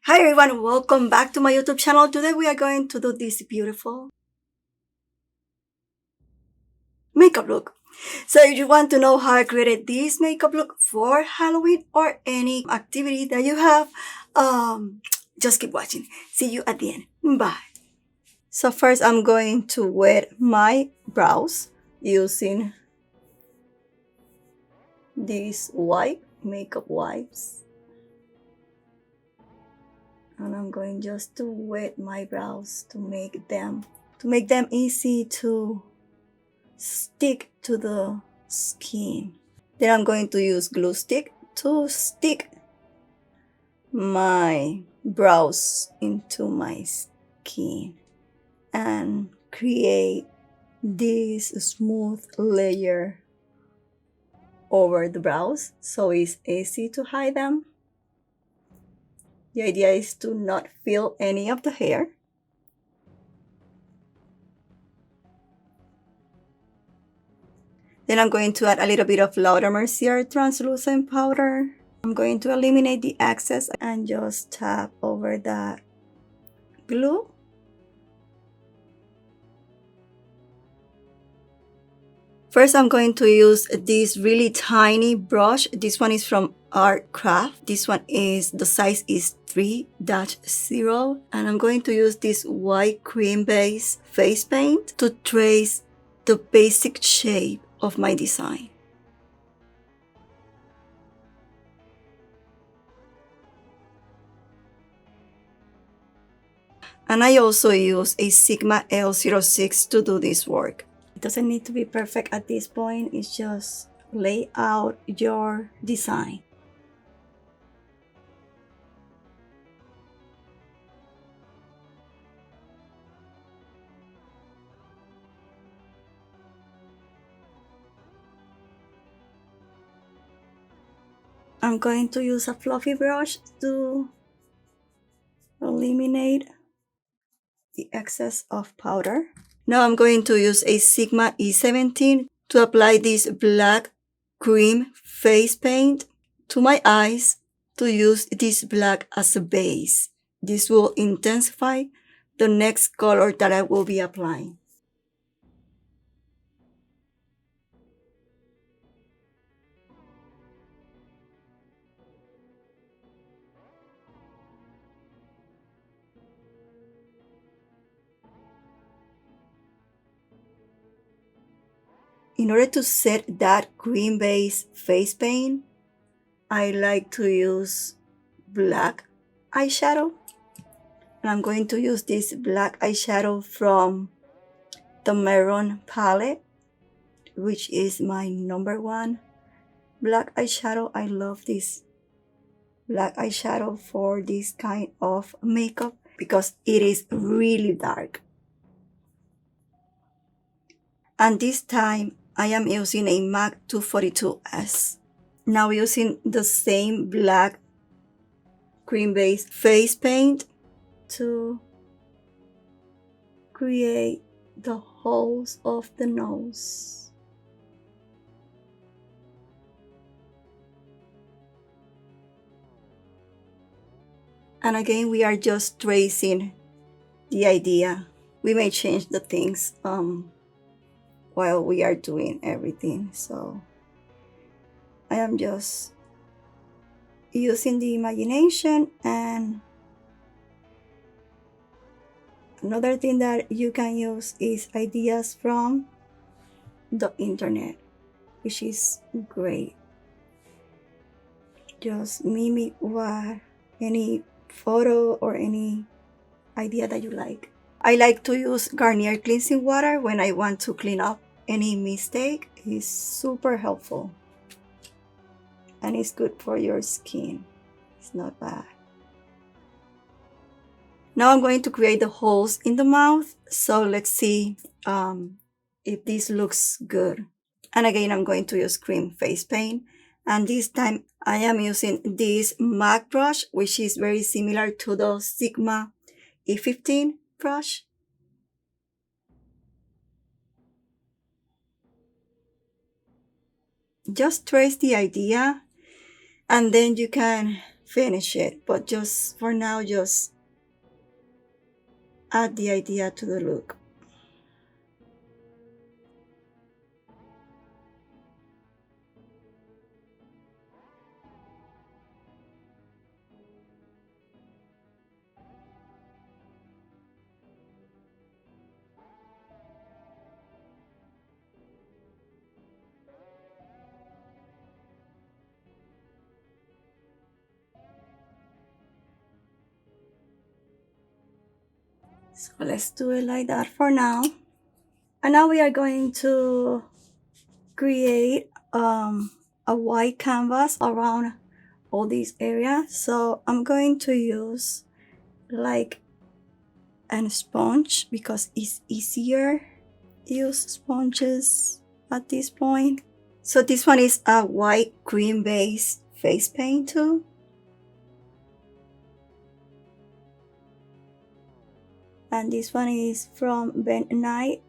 Hi everyone, welcome back to my YouTube channel. Today we are going to do this beautiful makeup look. So if you want to know how I created this makeup look for Halloween or any activity that you have, just keep watching. See you at the end. Bye. So first I'm going to wet my brows using these white makeup wipes. And I'm going just to wet my brows to make them easy to stick to the skin. Then I'm going to use glue stick to stick my brows into my skin and create this smooth layer over the brows so it's easy to hide them. The idea is to not feel any of the hair. Then I'm going to add a little bit of Laura Mercier translucent powder. I'm going to eliminate the excess and just tap over that glue. First, I'm going to use this really tiny brush. This one is from Art Craft. This one is, the size is 3-0. And I'm going to use this white cream base face paint to trace the basic shape of my design. And I also use a Sigma L06 to do this work. It doesn't need to be perfect at this point, it's just lay out your design. I'm going to use a fluffy brush to eliminate the excess of powder. Now I'm going to use a Sigma E17 to apply this black cream face paint to my eyes to use this black as a base. This will intensify the next color that I will be applying. In order to set that cream base face paint, I like to use black eyeshadow. And I'm going to use this black eyeshadow from the Mehron palette, which is my #1 black eyeshadow. I love this black eyeshadow for this kind of makeup because it is really dark. And this time I am using a MAC 242S. Now using the same black cream base face paint to create the holes of the nose. And again, we are just tracing the idea. We may change the things while we are doing everything. So I am just using the imagination. And another thing that you can use is ideas from the internet, which is great. Just mimic any photo or any idea that you like. I like to use Garnier cleansing water when I want to clean up any mistake. It's super helpful and it's good for your skin. It's not bad. Now I'm going to create the holes in the mouth. So let's see if this looks good. And again, I'm going to use cream face paint. And this time I am using this MAC brush, which is very similar to the Sigma E15 brush. Just trace the idea and then you can finish it, but just for now, just add the idea to the look. So let's do it like that for now. And now we are going to create a white canvas around all these areas. So I'm going to use like a sponge because it's easier to use sponges at this point. So this one is a white cream based face paint too. And this one is from BIENVENIDOS.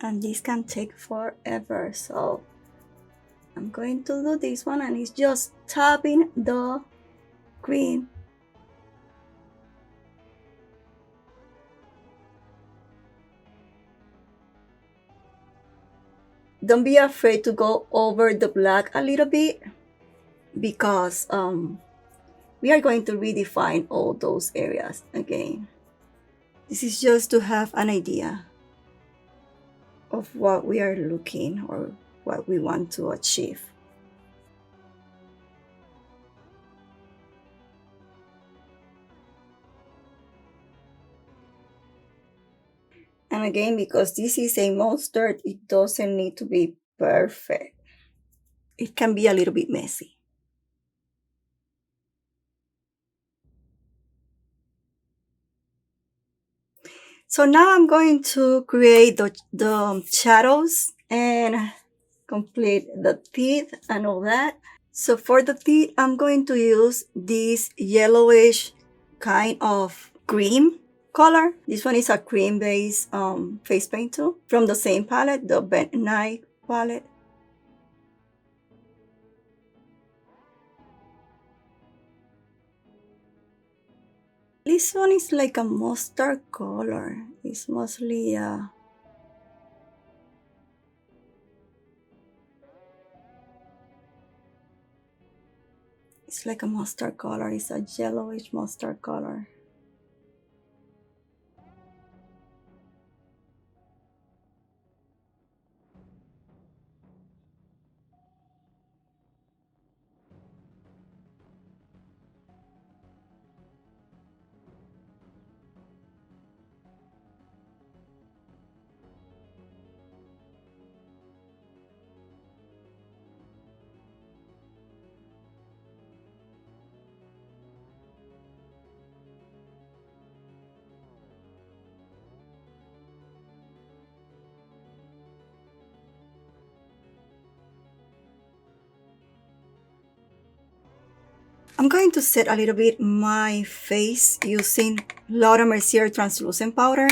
And this can take forever, so I'm going to do this one, and it's just tapping the cream. Don't be afraid to go over the black a little bit because we are going to redefine all those areas again. This is just to have an idea of what we are looking or what we want to achieve. And again, because this is a mustard, it doesn't need to be perfect. It can be a little bit messy. So now I'm going to create the shadows and complete the teeth and all that. So for the teeth, I'm going to use this yellowish kind of cream color. This one is a cream based face paint too, from the same palette, the BIENVENIDOS palette. This one is like a mustard color. It's mostly it's like a mustard color. It's a yellowish mustard color. I'm going to set a little bit my face using Laura Mercier translucent powder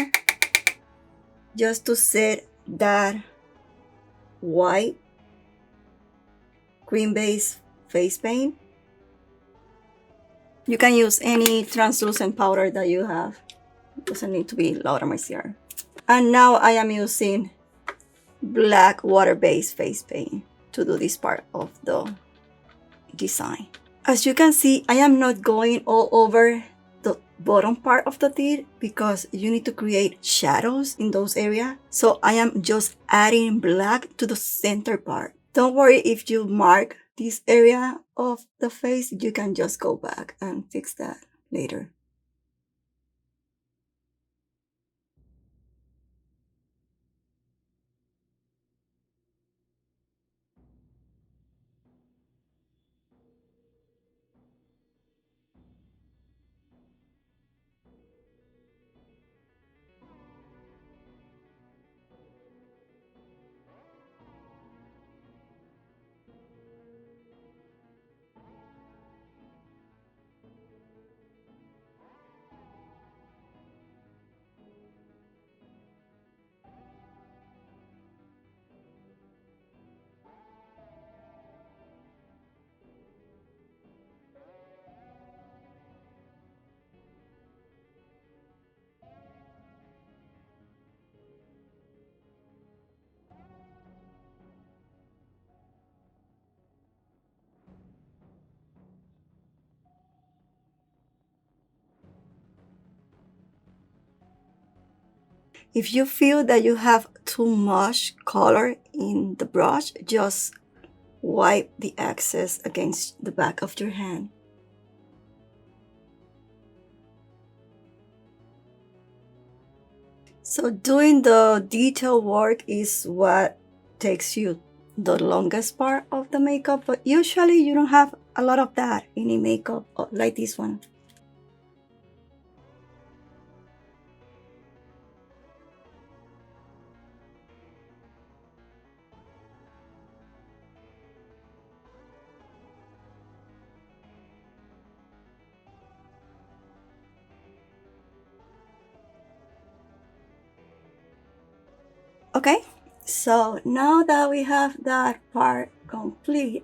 just to set that white cream based face paint. You can use any translucent powder that you have. It doesn't need to be Laura Mercier. And now I am using black water-based face paint to do this part of the design. As you can see, I am not going all over the bottom part of the teeth because you need to create shadows in those areas. So I am just adding black to the center part. Don't worry if you mark this area of the face, you can just go back and fix that later. If you feel that you have too much color in the brush, just wipe the excess against the back of your hand. So doing the detail work is what takes you the longest part of the makeup, but usually you don't have a lot of that in a makeup like this one. Okay, so now that we have that part complete,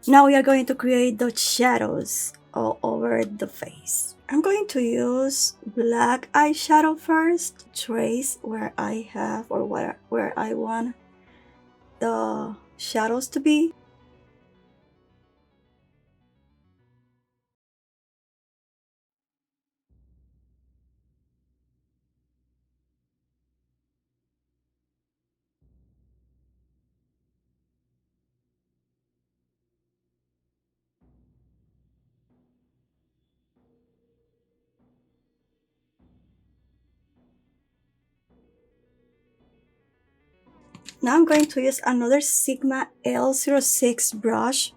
now we are going to create the shadows all over the face. I'm going to use black eyeshadow first, trace where I have or where I want the shadows to be. Now I'm going to use another Sigma L06 brush.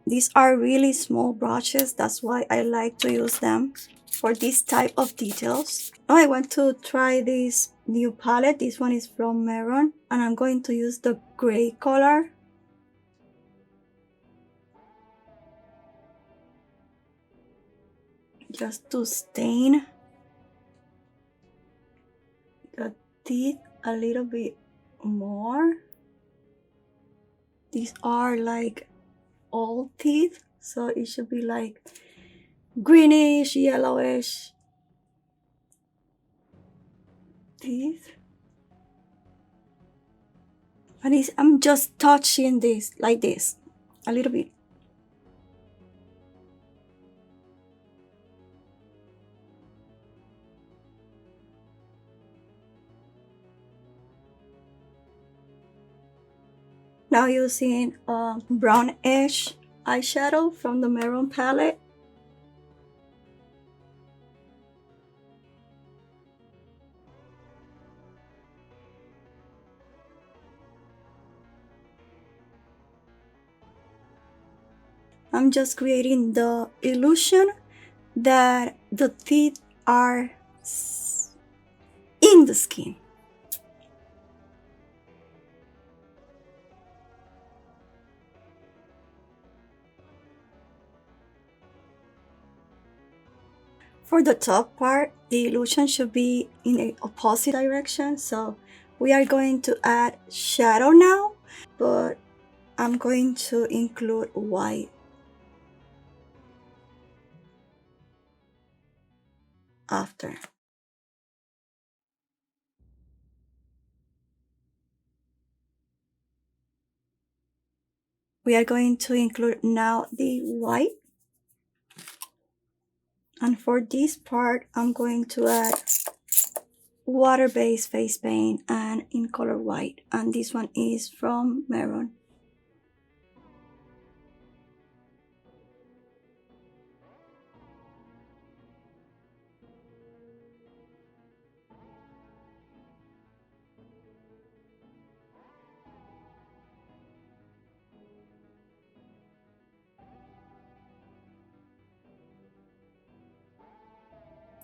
These are really small brushes, that's why I like to use them for this type of details. Now I want to try this new palette. This one is from Mehron, and I'm going to use the gray color. Just to stain the teeth a little bit more. These are like old teeth, so it should be like greenish, yellowish teeth. And I'm just touching this like this a little bit. Now using a brownish eyeshadow from the Mehron palette. I'm just creating the illusion that the teeth are in the skin. For the top part, the illusion should be in the opposite direction, so we are going to add shadow now, but I'm going to include white after. We are going to include now the white. And for this part, I'm going to add water-based face paint and in color white. And this one is from Mehron.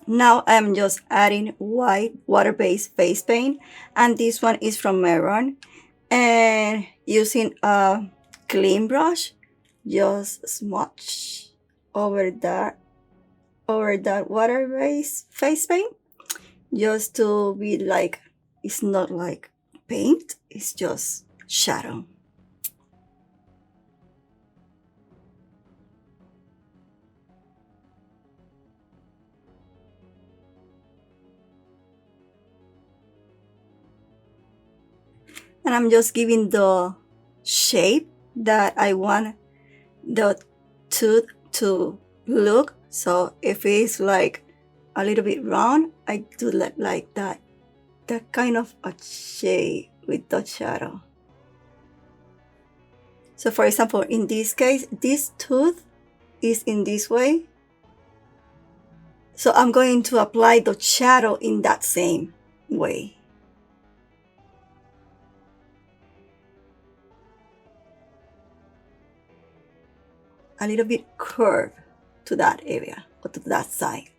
Now I'm just adding white water-based face paint, and this one is from Mehron. And using a clean brush, just smudge over that water-based face paint, just to be like, it's not like paint, it's just shadow. And I'm just giving the shape that I want the tooth to look. So if it's like a little bit round, I do like that kind of a shade with the shadow. So for example, in this case, this tooth is in this way. So I'm going to apply the shadow in that same way. A little bit curve to that area or to that side.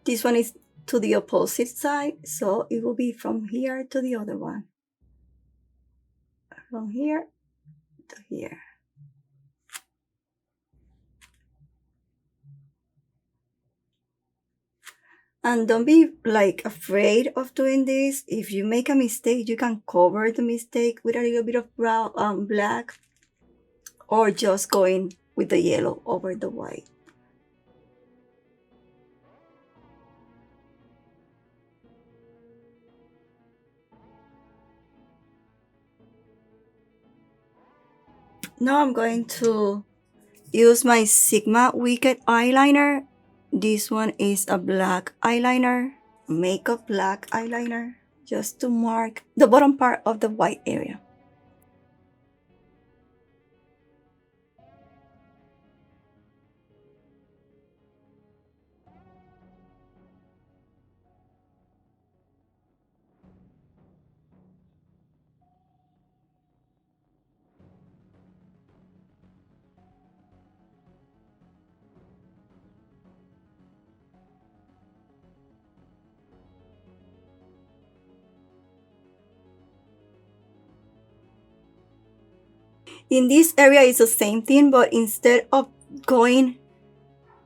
This one is to the opposite side, so it will be from here to the other one. From here to here. And don't be like afraid of doing this. If you make a mistake, you can cover the mistake with a little bit of brown, black, or just going with the yellow over the white. Now I'm going to use my Sigma Wicked eyeliner. This one is a black eyeliner, makeup black eyeliner, just to mark the bottom part of the white area. In this area, it's the same thing, but instead of going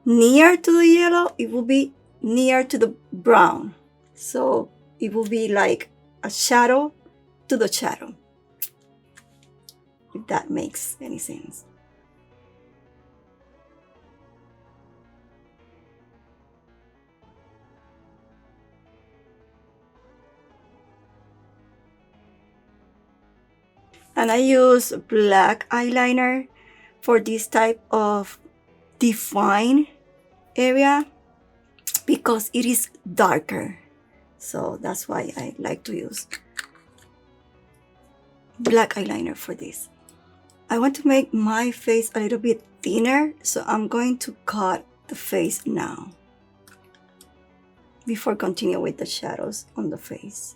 near to the yellow, it will be near to the brown. So it will be like a shadow to the shadow, if that makes any sense. And I use black eyeliner for this type of defined area because it is darker. So that's why I like to use black eyeliner for this. I want to make my face a little bit thinner, so I'm going to cut the face now before continue with the shadows on the face.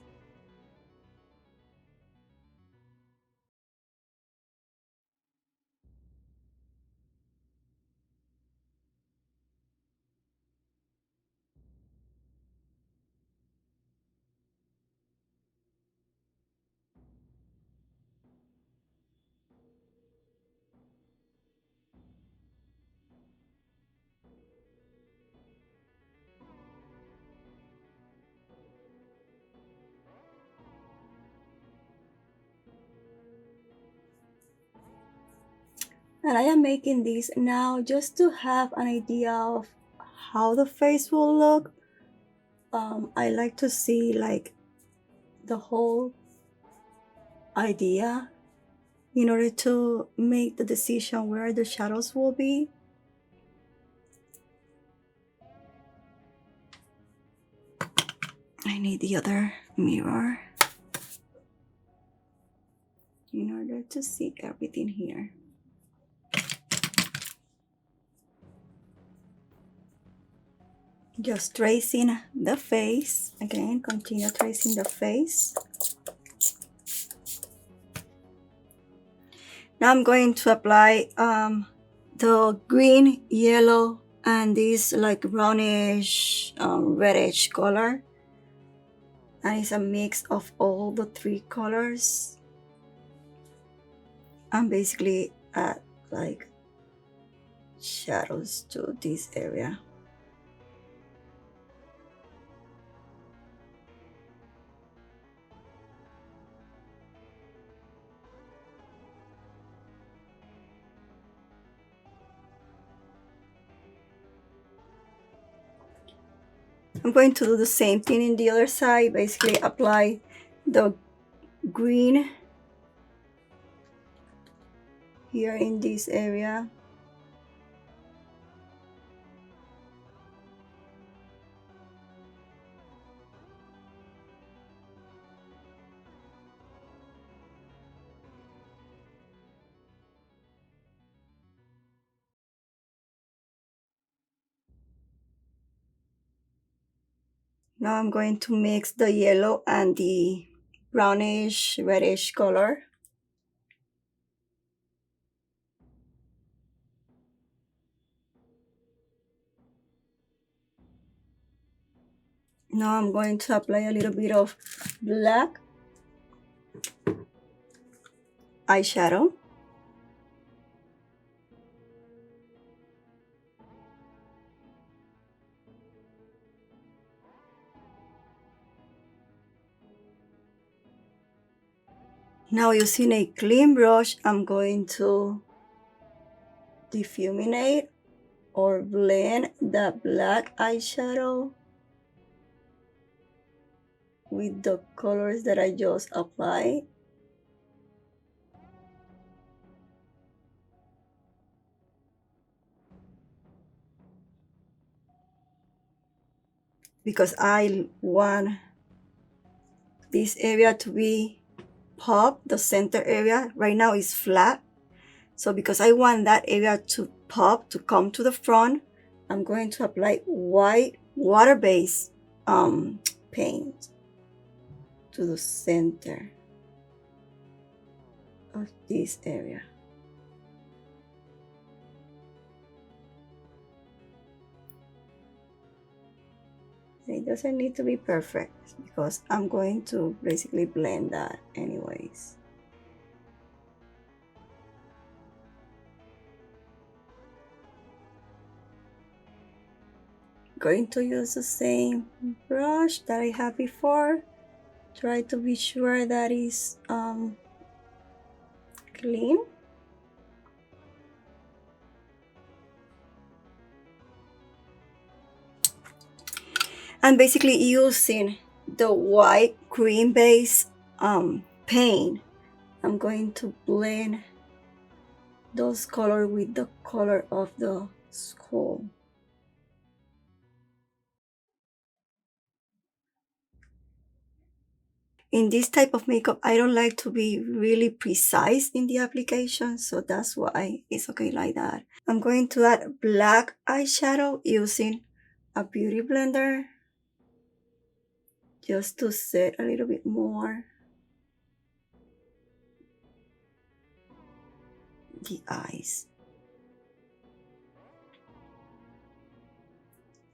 And I am making this now just to have an idea of how the face will look. I like to see like the whole idea in order to make the decision where the shadows will be. I need the other mirror in order to see everything here. Just tracing the face. Again, continue tracing the face. Now I'm going to apply the green, yellow, and this like brownish, reddish color. And it's a mix of all the three colors. And basically add like shadows to this area. I'm going to do the same thing in the other side. Basically apply the green here in this area. Now I'm going to mix the yellow and the brownish reddish color. Now I'm going to apply a little bit of black eyeshadow. Now using a clean brush, I'm going to difuminate or blend the black eyeshadow with the colors that I just applied. Because I want this area to be pop, the center area right now is flat. So because I want that area to pop, to come to the front, I'm going to apply white water-based paint to the center of this area. It doesn't need to be perfect because I'm going to basically blend that anyways. Going to use the same brush that I had before. Try to be sure that is clean. And basically using the white cream base paint, I'm going to blend those colors with the color of the skull. In this type of makeup, I don't like to be really precise in the application, so that's why it's okay like that. I'm going to add black eyeshadow using a beauty blender just to set a little bit more the eyes.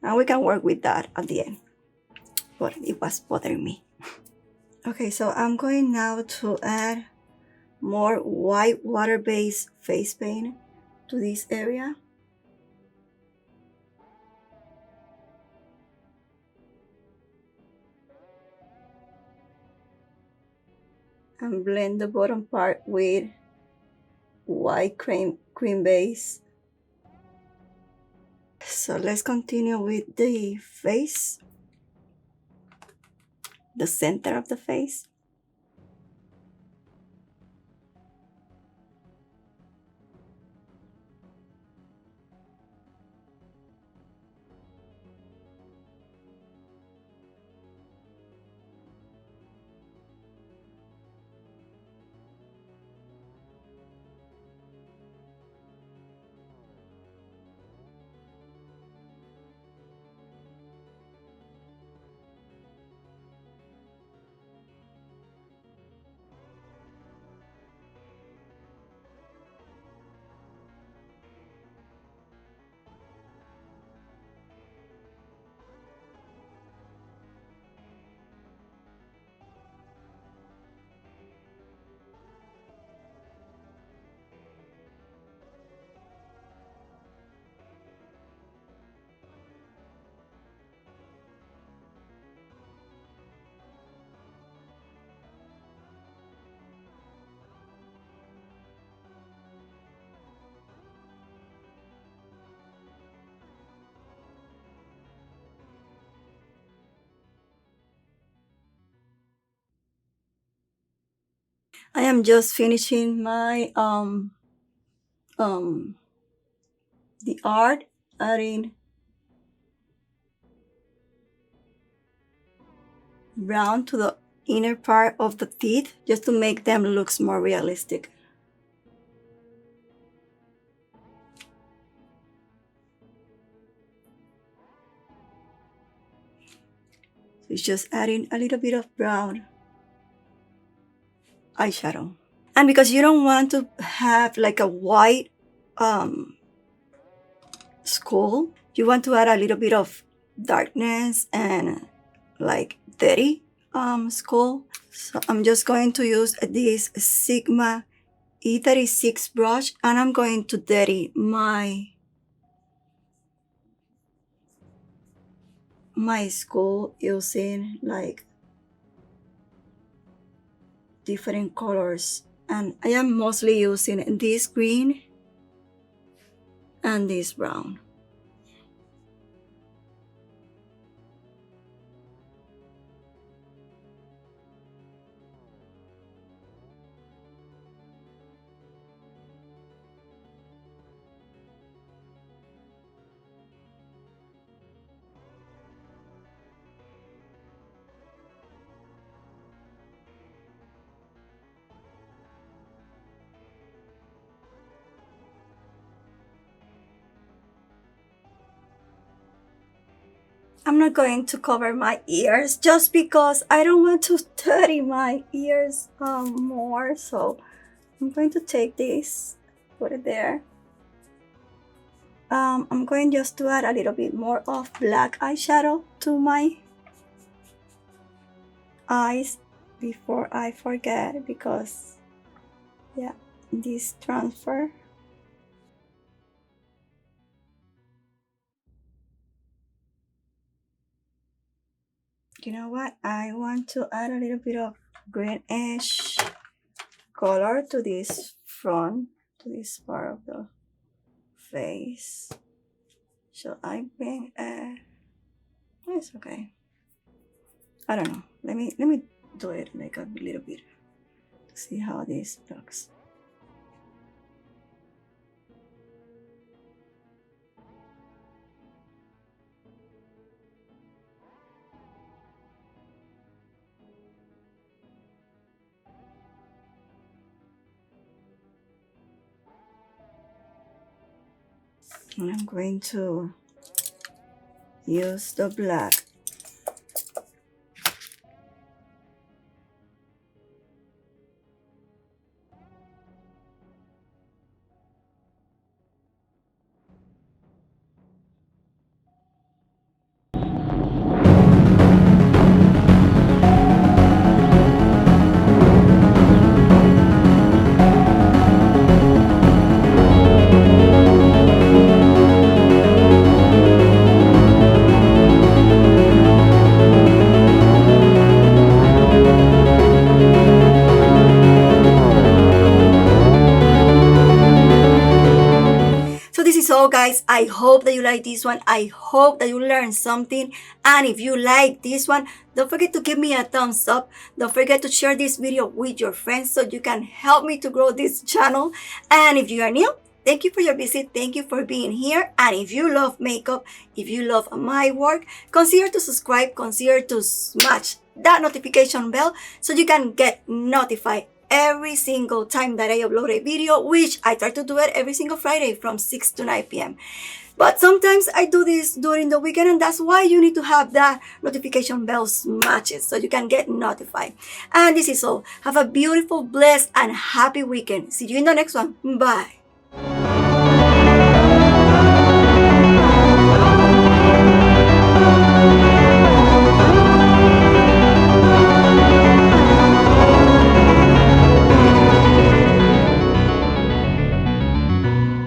And we can work with that at the end, but it was bothering me. Okay, so I'm going now to add more white water-based face paint to this area. And blend the bottom part with white cream base. So let's continue with the face, the center of the face. I am just finishing my the art, adding brown to the inner part of the teeth just to make them look more realistic. So it's just adding a little bit of brown eyeshadow. And because you don't want to have like a white skull, you want to add a little bit of darkness and like dirty skull. So I'm just going to use this Sigma E36 brush, and I'm going to dirty my skull using like different colors, and I am mostly using this green and this brown. I'm not going to cover my ears just because I don't want to dirty my ears more. So I'm going to take this, put it there. I'm going just to add a little bit more of black eyeshadow to my eyes before I forget, because yeah, this transfer. You know what? I want to add a little bit of greenish color to this front, to this part of the face. So I bring it's okay. I don't know. Let me do it like a little bit to see how this looks. And I'm going to use the black. So guys, I hope that you like this one. I hope that you learned something. And if you like this one, don't forget to give me a thumbs up. Don't forget to share this video with your friends so you can help me to grow this channel. And if you are new, thank you for your visit. Thank you for being here. And if you love makeup, if you love my work, consider to subscribe, consider to smash that notification bell so you can get notified every single time that I upload a video, which I try to do it every single Friday from 6 to 9 p.m. But sometimes I do this during the weekend, and that's why you need to have that notification bell smashed so you can get notified. And this is all. Have a beautiful, blessed, and happy weekend. See you in the next one. Bye.